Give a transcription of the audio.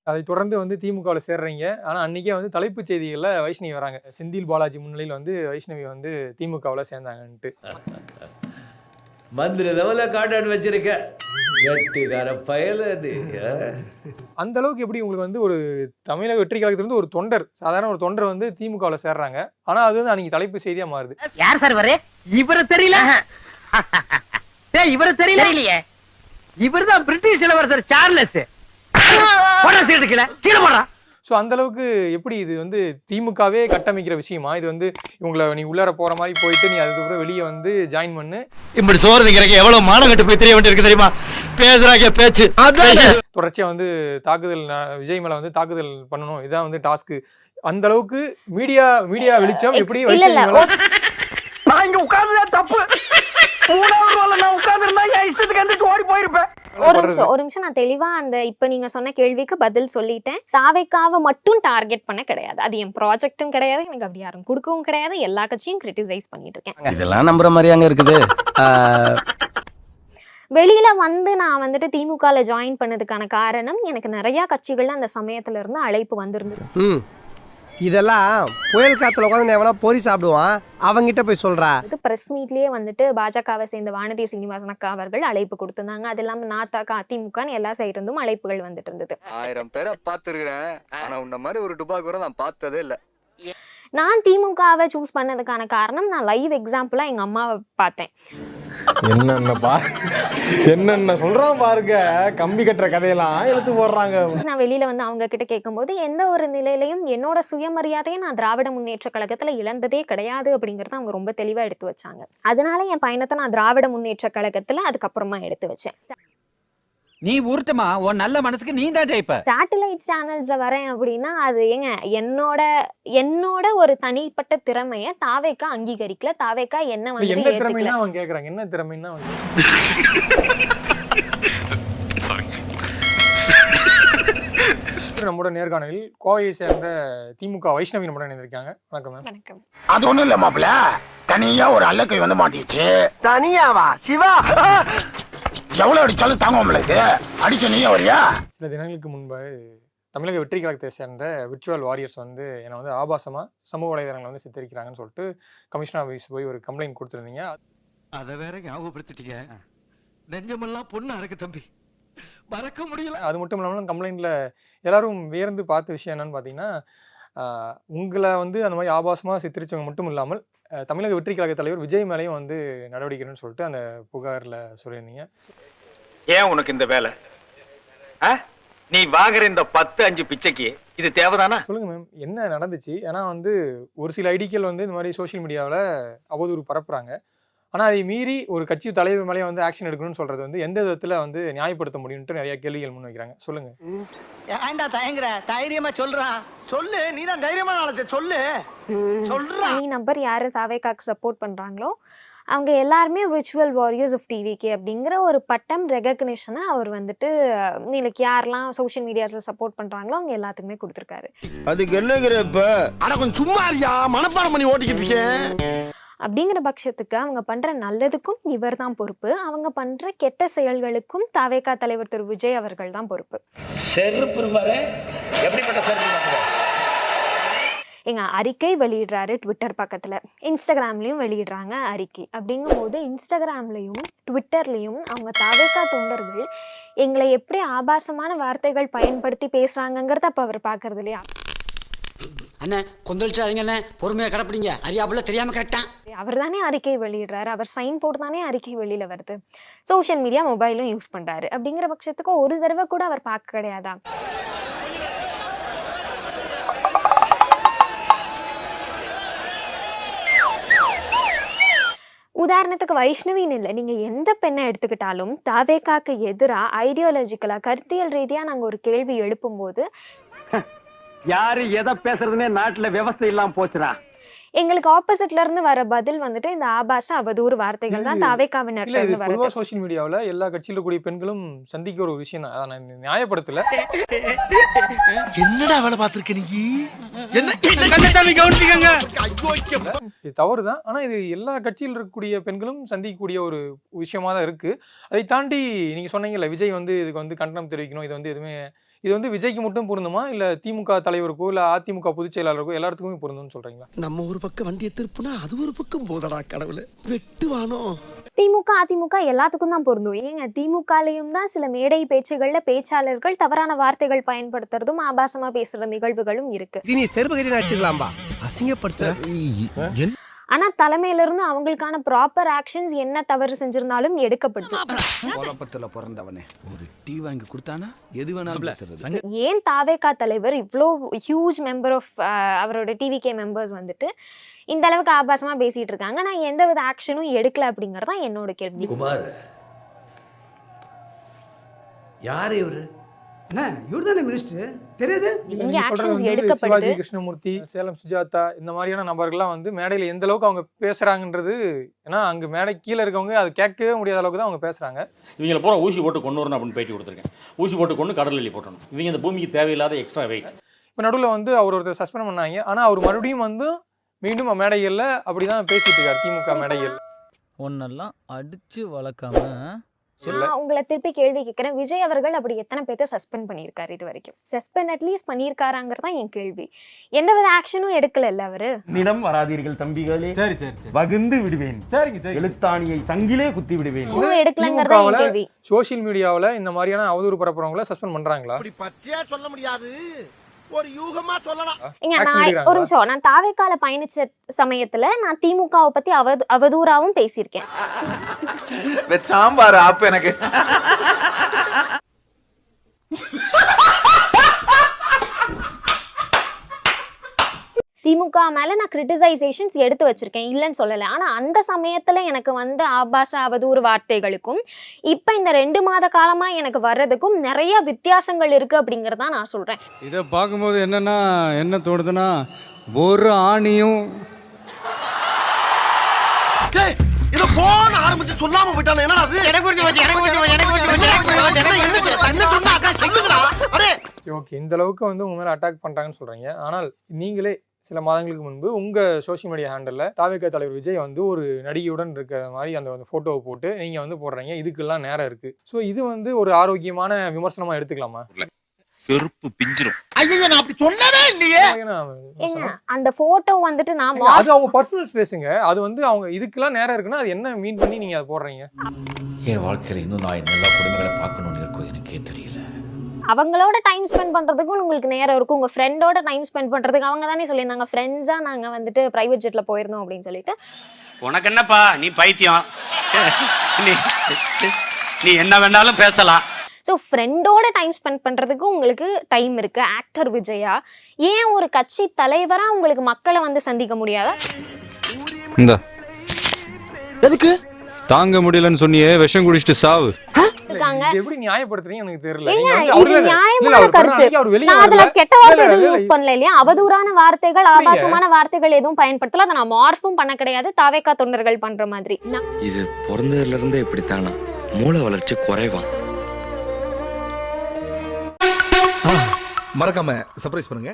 அதைத் தொடர்ந்து வந்து திமுகவுல சேர்றீங்க. ஆனா அன்னைக்கே வந்து தலைப்புச் செய்திகள்ல வைஷ்ணவி வராங்க. செந்தில் பாலாஜி முன்னிலையில வந்து வைஷ்ணவி வந்து திமுகவுல சேர்ந்தாங்கன்ட்டு. மந்திர லெவல்ல கான்டாக்ட் வச்சிருக்க. கெட்டிக்கார பயல அது. அந்த அளவுக்கு எப்படி உங்களுக்கு வந்து ஒரு தமிழக வெற்றி கழகத்திலிருந்து ஒரு தொண்டர், சாதாரண ஒரு தொண்டர் வந்து திமுகவுல சேர்றாங்க. ஆனா அது வந்து அன்னைக்கு தலைப்புச் செய்தியா மாறுது. யார் சார் இவரு? இவரு தெரியல. இவரு தெரியலையே. இவர்தான் பிரிட்டிஷ் இளவரசர் சார்லஸ். போடா சீட்டு கீழே போடுறா. சோ அந்த அளவுக்கு எப்படி இது வந்து திமுகவே கட்டமைக்கிற விஷயமா? இது வந்து இவங்கள நீ உள்ளார போற மாதிரி போயிட்டு நீ அதுக்கப்புறம் வெளியே வந்து ஜாயின் பண்ணு. இப்படி சோறு திங்கிறக்கு எவ்வளவு மானங்கட்டு போய் தெரிய வேண்டியிருக்கு தெரியுமா? பேசுறாங்க பேச்சு. தொடர்ச்சியா வந்து தாக்குதல் விஜய் மேல வந்து தாக்குதல் பண்ணணும். இதான் வந்து டாஸ்க். அந்த அளவுக்கு மீடியா வெளிச்சம் எப்படி நான் இங்க உட்கார்ந்ததே தப்பு. 3வது ரோல நான் உட்கார்ந்திருந்தா என் இஷ்டத்துக்கு எந்திரிச்சு ஓடி போயிருப்பேன். ஒரு நிமிஷம் நான் தெளிவா அந்த இப்ப நீங்க சொன்ன கேள்விக்கு பதில் சொல்லிட்டேன். தாவேக்காவை மட்டும் டார்கெட் பண்ண கிடையாது. அது என் ப்ராஜெக்ட்டும் கிடையாது. எனக்கு அப்படி யாரும் கொடுக்கவும் கிடையாது. எல்லா கட்சியும் கிரிட்டிசைஸ் பண்ணிட்டு இருக்கேன். இதெல்லாம் நம்புற மாதிரி அங்க இருக்குது. வெளியில வந்து நான் வந்துட்டு திமுகல ஜாயின் பண்ணதுக்கான காரணம் எனக்கு நிறைய கட்சிகள்ல அந்த சமயத்துல இருந்து அழைப்பு வந்திருந்தது. இதெல்லாம் புயல் காத்துல உட்காந்து எவனா பொறி சாப்பிடுவான், அவங்கிட்ட போய் சொல்றா. இது பிரஸ் மீட்லயே வந்துட்டு பாஜகவை சேர்ந்த வானதி சீனிவாசன் அக்கா அவர்கள் அழைப்பு கொடுத்திருந்தாங்க. அது இல்லாம நாத்தாக்கா அதிமுகன்னு எல்லா சைடு இருந்தும் அழைப்புகள் வந்துட்டு இருந்தது. 1000 பேரை பார்த்துருக்கிறேன். ஆனா உன்ன மாதிரி ஒரு டுபாக்கூரை நான் பார்த்ததே இல்லை. நான் திமுகவை சூஸ் பண்ணதுக்கான காரணம் நான் லைவ் எக்ஸாம்பிளா எங்க அம்மாவை பார்த்தேன். என்னென்ன சொல்றான் பாருங்க, கம்பி கட்டுற கதையெல்லாம் எடுத்து போடுறாங்க. நான் வெளியில வந்து அவங்க கிட்ட கேட்கும்போது எந்த ஒரு நிலையிலையும் என்னோட சுயமரியாதையை நான் திராவிட முன்னேற்ற கழகத்துல இழந்ததே கிடையாது அப்படிங்கறத அவங்க ரொம்ப தெளிவா எடுத்து வச்சாங்க. அதனால என் பயணத்தை நான் திராவிட முன்னேற்ற கழகத்துல அதுக்கப்புறமா எடுத்து வச்சேன். நீ ஊர்ட்டமா உன் நல்ல மனசுக்கு நீ தான் ஜெயிப்ப. சேட்டலைட் சேனல்ஸ்ல வரேன் அப்படின்னா அது என்னோட ஒரு தனிப்பட்ட திறமைய தாவேக்கா அங்கீகரிக்கல. தாவேக்கா என்ன வந்து என்ன திறமைன்னா அவங்க கேக்குறாங்க. என்ன திறமைன்னா நம்மோட நேர்காணலில் கோவையை சேர்ந்த திமுக வைஷ்ணவி நம்முடன் இணைந்திருக்காங்க. வணக்கம் மேம். வணக்கம். அது ஒண்ணும் இல்ல மாப்பிள்ள, தனியா ஒரு அல்லக்கை வந்து மாட்டிச்சு. தனியாவா? சிவா எவ்வளவு அடிச்சாலும் தாங்க முடியல. அடிச்ச நீயே வரியா? சில தினங்களுக்கு முன்பு தமிழக வெற்றி கழகத்தை சேர்ந்த விர்ச்சுவல் வாரியர்ஸ் வந்து என்னை வந்து ஆபாசமா சமூக வலைதளங்களை வந்து சித்தரிக்கிறாங்கன்னு சொல்லிட்டு கமிஷனர் ஆஃபீஸ் போய் ஒரு கம்ப்ளைண்ட் கொடுத்துருந்தீங்க. அதை வேற ஞாபகப்படுத்திட்டீங்க. நெஞ்சமெல்லாம் பொண்ணு அறக்கு தம்பி, மறக்க முடியல. அது மட்டும் இல்லாமல் கம்ப்ளைண்ட்ல எல்லாரும் வியந்து பார்த்த விஷயம் என்னன்னு பார்த்தீங்கன்னா, உங்களை வந்து அந்த மாதிரி ஆபாசமா சித்தரிச்சவங்க மட்டும் இல்லாமல் தமிழக வெற்றி கழக தலைவர் விஜய் மேலேயும் வந்து நடவடிக்கைன்னு சொல்லிட்டு அந்த புகார்ல சொல்லியிருந்தீங்க. ஏன் உனக்கு இந்த வேலை? நீ வாங்குற இந்த 10-5 பிச்சைக்கு இது தேவைதானா? சொல்லுங்க மேம், என்ன நடந்துச்சு? ஏன்னா வந்து ஒரு சில ஐடிக்கள் வந்து இந்த மாதிரி சோசியல் மீடியாவில் அவதூறு பரப்புறாங்க. ஆனா அதை மீறி ஒரு கட்சி தலைவர் மேலேயே வந்து ஆக்ஷன் எடுக்கணும்னு சொல்றது வந்து எந்த விதத்துல வந்து நியாயப்படுத்த முடியும்னு நிறைய கேள்விகள் முன் வைக்கிறாங்க. சொல்லுங்க. ஏன்டா தயங்குற? தைரியமா சொல்றா. சொல்லு, நீதான் தைரியமான ஆளு. சொல்லு சொல்றா. தனி நபர் யாரு தாவேக்காக்கு சப்போர்ட் பண்றாங்களோ அவங்க எல்லாருமே விர்ச்சுவல் வாரியர்ஸ் ஆஃப் டிவிகே அப்படிங்கிற ஒரு பட்டம் ரெகக்னிஷனை அவர் வந்துட்டு நீங்களுக்கு யாரெல்லாம் சோஷியல் மீடியாஸ்ல சப்போர்ட் பண்றாங்களோ அவங்க எல்லாத்துக்குமே கொடுத்துருக்காரு. அதுக்கு என்னங்கிற இப்ப அட கொஞ்சம் சும்மா இருயா, மனப்பாடம் பண்ணி ஓட்டிக்கிட்டு இருக்கேன். அப்படிங்கிற பட்சத்துக்கு அவங்க பண்ற நல்லதுக்கும் இவர் தான் பொறுப்பு, அவங்க பண்ற கெட்ட செயல்களுக்கும் தாவேக்கா தலைவர் திரு விஜய் அவர்கள் தான் பொறுப்பு. எங்க அறிக்கை வெளியிடுறாரு ட்விட்டர் பக்கத்துல, இன்ஸ்டாகிராம்லயும் வெளியிடுறாங்க அறிக்கை. அப்படிங்கும் போது இன்ஸ்டாகிராம்லயும் ட்விட்டர்லயும் அவங்க தாவேக்கா தொண்டர்கள் எங்களை எப்படி ஆபாசமான வார்த்தைகள் பயன்படுத்தி பேசுறாங்கிறத அப்ப அவர் பாக்குறது இல்லையா? அண்ணே கொந்தளிச்சாதீங்க அண்ணே, பொறுமையா கடப்பிடிங்க. அறியாப்புல தெரியாம கேட்டான். அவர் தானே அறிக்கை வெளியிடுறாரு, அவர் சைன் போட்டு தானே அறிக்கை வெளியில வருது. சோஷியல் மீடியா மொபைலும் யூஸ் பண்றாரு. அப்படிங்கிற பட்சத்துக்கு ஒரு தடவை கூட அவர் பார்க்க கிடையாதா? உதாரணத்துக்கு வைஷ்ணவின்னு இல்லை, நீங்க எந்த பெண்ணை எடுத்துக்கிட்டாலும் தாவேக்காக்கு எதிராக ஐடியாலஜிக்கலா கருத்தியல் ரீதியா நாங்க ஒரு கேள்வி எழுப்பும் போது யாரு எதை பேசுறதுன்னே நாட்டுல விவசாயம் இல்லாம போச்சுடா. எங்களுக்கு ஆப்போசிட்ல இருந்து வர பதில் வந்துட்டு இந்த ஆபாச அவதூறு வார்த்தைகள் தான் தாவேக்காவினர்ல இருந்து வருது. சோஷியல் மீடியாவில் எல்லா கட்சியில கூடிய பெண்களும் சந்திக்க ஒரு விஷயம் தான். அதை நான் நியாயப்படுத்தல. என்னடா வேலை பார்த்திருக்க நீ? இது தவறுதான். ஆனா இது எல்லா கட்சியில் இருக்கக்கூடிய பெண்களும் சந்திக்கக்கூடிய ஒரு விஷயமா தான் இருக்கு. அதை தாண்டி நீங்க சொன்னீங்கல்ல, விஜய் வந்து இதுக்கு வந்து கண்டனம் தெரிவிக்கணும், இது வந்து எதுவுமே இது வந்து விஜய்க்கு மட்டும் பொருந்துமா இல்ல திமுக தலைவருக்கோ இல்ல அதிமுக பொதுச் செயலாளருக்கோ எல்லாத்துக்குமே பொருந்தும்னு சொல்றீங்களா? நம்ம ஒரு பக்கம் வண்டியை திருப்புனா அது ஒரு பக்கம் போதடா கடவுளே, வெட்டுவானோ. திமுக அதிமுக எல்லாத்துக்கும் தான் பொருந்தும். ஏங்க திமுகலையும் தான் சில மேடை பேச்சுகள்ல பேச்சாளர்கள் தவறான வார்த்தைகள் பயன்படுத்துறதும் ஆபாசமா பேசுற நிகழ்வுகளும் இருக்கு. இது நீ செருப்பு கட்டி அடிச்சுக்கலாம்பா, அசிங்கப்படுத்த. ஆனா தலைமையில இருந்து அவங்களுக்கான ப்ராப்பர் ஆக்ஷன்ஸ் என்ன தவறு செஞ்சிருந்தாலும் எடுக்கப்படுது. குழப்பத்துல பிறந்தவனே ஒரு டீ வாங்கி கொடுத்தானா எது வேணாலும் பேசுறது. ஏன் தாவேகா தலைவர் இவ்வளோ ஹியூஜ் மெம்பர் ஆஃப் அவரோட டிவிகே மெம்பர்ஸ் வந்துட்டு இந்த அளவுக்கு ஆபாசமா பேசிட்டு இருக்காங்க, நான் எந்த வித ஆக்ஷனும் எடுக்கல அப்படிங்கறதா என்னோட கேள்வி. குமார் யார் இவரு? என்ன இவர் தானே மினிஸ்டர் தெரியுது? இல்ல, இங்க நீங்க சொல்றது ஆக்ஷன்ஸ் வந்து எடுக்கப்படுது. சிவாஜி கிருஷ்ணமூர்த்தி, சேலம் சுஜாதா இந்த மாதிரியான நபர்கள்லாம் வந்து மேடையில எந்த அளவுக்கு அவங்க பேசுறாங்கன்றது, ஏன்னா அங்க மேடை கீழே இருக்கவங்க அது கேட்கவே முடியாத அளவுக்கு தான் அவங்க பேசுறாங்க. இவங்களை பூரா ஊசி போட்டு கொண்டு வரணும் அப்படின்னு பேட்டி கொடுத்துருக்கேன். ஊசி போட்டு கொண்டு கடல் எள்ளி போட்டணும். இவங்க இந்த பூமிக்கு தேவையில்லாத எக்ஸ்ட்ரா வெயிட். இப்போ நடுவில் வந்து அவர் ஒருத்தர் சஸ்பெண்ட் பண்ணாங்க, ஆனா அவர் மறுபடியும் வந்து மீண்டும் மேடைகள்ல அப்படிதான் பேசிட்டு இருக்காரு திமுக மேடைகள். ஒன்னெல்லாம் அடிச்சு வளர்க்காம நான் உங்களை திருப்பி கேள்வி கேட்கிறேன், விஜய் அவர்கள் அப்படி எத்தனை பேர்த்த சஸ்பெண்ட் பண்ணியிருக்காரு இது வரைக்கும்? சஸ்பெண்ட் அட்லீஸ்ட் பண்ணியிருக்காராங்கிறது தான் என் கேள்வி. எந்தவித ஆக்ஷனும் எடுக்கல அவரு. நிடம் வராதீர்கள் தம்பிகளே, சரி சரி சரி, வகுந்து விடுவேன், சரிங்க சரி. எழுத்தாணியை சங்கிலே குத்தி விடுவேன். இன்னும் எடுக்கலங்கிறது தான் என் கேள்வி. சோசியல் மீடியாவில் இந்த மாதிரியான அவதூறு பரப்புறவங்கள சஸ்பெண்ட் பண்றாங்களா? அப்படி பச்சையா சொல்ல முடியாது, ஒரு யூகமா சொல்லலாம். ஏங்க Action நான் எடுக்கிறாங்களா? ஒரு நிமிஷம், நான் தாவேக்கால பயணிச்ச சமயத்துல நான் திமுகவை பத்தி அவதூறாவும் பேசியிருக்கேன். சாம்பார் ஆப்பு எனக்கு. திமுக மேல நான் கிரிட்டிசைசேஷன்ஸ் எடுத்து வச்சிருக்கேன், இல்லைன்னு சொல்லலை. ஆனா அந்த சமயத்துல எனக்கு வந்து ஆபாச அவதூறு வார்த்தைகளுக்கும் இப்ப இந்த 2 மாத காலமா எனக்கு வர்றதுக்கும் நிறைய வித்தியாசங்கள் இருக்கு அப்படிங்கறத நான் சொல்றேன். இதை பார்க்கும்போது என்ன தோணுதுன்னா, ஒரு ஆணியும் இத போன் ஆரம்பிச்சு சொல்லாம போயிட்டானே, என்னடா அது? என்ன சொன்னா சொல்லுங்கடா. அடே ஓகே, இந்த அளவுக்கு வந்து உங்க மேல அட்டாக் பண்றாங்கன்னு சொல்றீங்க. ஆனால் நீங்களே சில மாதங்களுக்கு முன்பு உங்க சோஷியல் மீடியா ஹேண்டல்ல தாவேகா தலைவர் விஜய் வந்து ஒரு நடிகையுடன் இருக்கிற மாதிரி அந்த போட்டோவை போட்டு நீங்க வந்து போடுறீங்க, இதுக்கெல்லாம் நேரம் இருக்கு. ஸோ இது வந்து ஒரு ஆரோக்கியமான விமர்சனமா எடுத்துக்கலாமா? செருப்பு பிஞ்சிரும். ஐயோ நான் அப்படி சொன்னவே இல்லையே. ஏங்க அந்த போட்டோ வந்துட்டு நான் அது அவங்க பர்சனல் ஸ்பேஸுங்க, அது வந்து அவங்க இதுக்கெல்லாம் நேரம் இருக்குன்னா அது என்ன மீன் பண்ணி நீங்க அதை போடுறீங்க? என் வாழ்க்கையில இன்னும் நான் எல்லா குடும்பங்களை பார்க்கணும்னு இருக்கும் எனக்கே தெரியல. அவங்களோட டைம் ஸ்பெண்ட் பண்றதுக்கும் உங்களுக்கு நேரம் இருக்கும், உங்க ஃப்ரெண்டோட டைம் ஸ்பெண்ட் பண்றதுக்கு. அவங்க தானே சொல்லியிருந்தாங்க ஃப்ரெண்ட்ஸா நாங்க வந்துட்டு பிரைவேட் ஜெட்ல போயிருந்தோம் அப்படின்னு சொல்லிட்டு. உனக்கு என்னப்பா நீ பைத்தியம், நீ என்ன வேணாலும் பேசலாம். ஸோ ஃப்ரெண்டோட டைம் ஸ்பெண்ட் பண்ணுறதுக்கு உங்களுக்கு டைம் இருக்குது. ஆக்டர் விஜயா ஏன் ஒரு கட்சி தலைவராக உங்களுக்கு மக்களை வந்து சந்திக்க முடியாதா? இந்த எதுக்கு தாங்க முடியலன்னு சொன்னியே, விஷம் குடிச்சிட்டு சாவு. இருக்காங்க. எப்படி நியாயப்படுத்துறீங்க எனக்கு தெரியல. இது நியாயமான கருத்து. நான் அதுல கெட்ட வார்த்தை எதுவும் யூஸ் பண்ணல இல்லையா, அவதூறான வார்த்தைகள் ஆபாசமான வார்த்தைகள் எதுவும் பயன்படுத்தல. அதை நான் மார்ஃபும் பண்ண கிடையாது, தாவேகா தொண்டர்கள் பண்ற மாதிரி. இது பிறந்ததுல இருந்தே இப்படித்தானா, மூளை வளர்ச்சி குறைவா. மறக்காம சர்ப்ரைஸ் பண்ணுங்க.